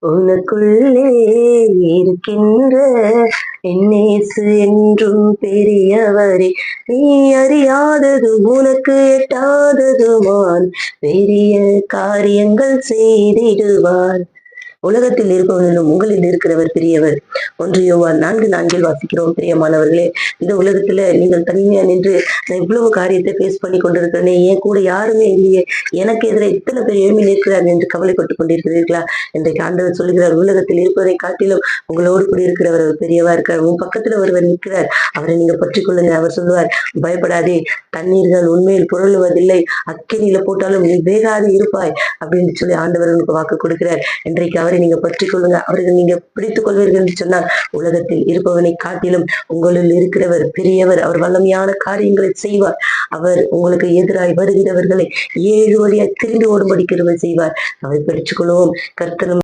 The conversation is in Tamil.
உனக்குள்ளே இருக்கின்ற என்னேசு என்றும் பெரியவரே, நீ அறியாதது உனக்கு எட்டாததுமான் பெரிய காரியங்கள் செய்திடுவார். உலகத்தில் இருப்பவர்களும் உங்களில் இருக்கிறவர் பெரியவர். 1 யோவான் 4:4 வாசிக்கிறோம். பிரியமானவர்களே, இந்த உலகத்துல நீங்கள் தனிமையா நின்று நான் இவ்வளவு காரியத்தை பேஸ் பண்ணி கொண்டிருக்கிறேனே, என் கூட யாருமே இல்லையே, எனக்கு எதிர இத்தனை பேர் எழுப்பி நிற்கிறார்கள் என்று கவலைப்பட்டுக் கொண்டிருக்கிறீர்களா? இன்றைக்கு ஆண்டவர் சொல்லுகிறார், உலகத்தில் இருப்பதை காட்டிலும் உங்களோடு கூட இருக்கிறவர் பெரியவா இருக்கார். உன் பக்கத்துல ஒருவர் நிற்கிறார், அவரை நீங்க பற்றி கொள்ளுங்க. அவர் சொல்லுவார், பயப்படாதே, தண்ணீர்கள் உண்மையில் புரளுவதில்லை, அக்கினியில போட்டாலும் நீ வேகாது இருப்பாய் அப்படின்னு சொல்லி ஆண்டவர் உங்களுக்கு வாக்கு கொடுக்கிறார். இன்றைக்கு அவரை நீங்க பற்றி கொள்ளுங்க. அவர்கள் நீங்க பிடித்துக் கொள்வீர்கள் என்று சொன்னால் உலகத்தில் இருப்பவனை காட்டிலும் உங்களில் இருக்கிறவர் பெரியவர். அவர் வல்லமையான காரியங்களை செய்வார். அவர் உங்களுக்கு எதிராய் வருகிறவர்களை 7 வழியாய் திரும்பி ஓடும்படி கிருபை செய்வார். அவரை படிச்சுக் கொள்வோம். கர்த்தர்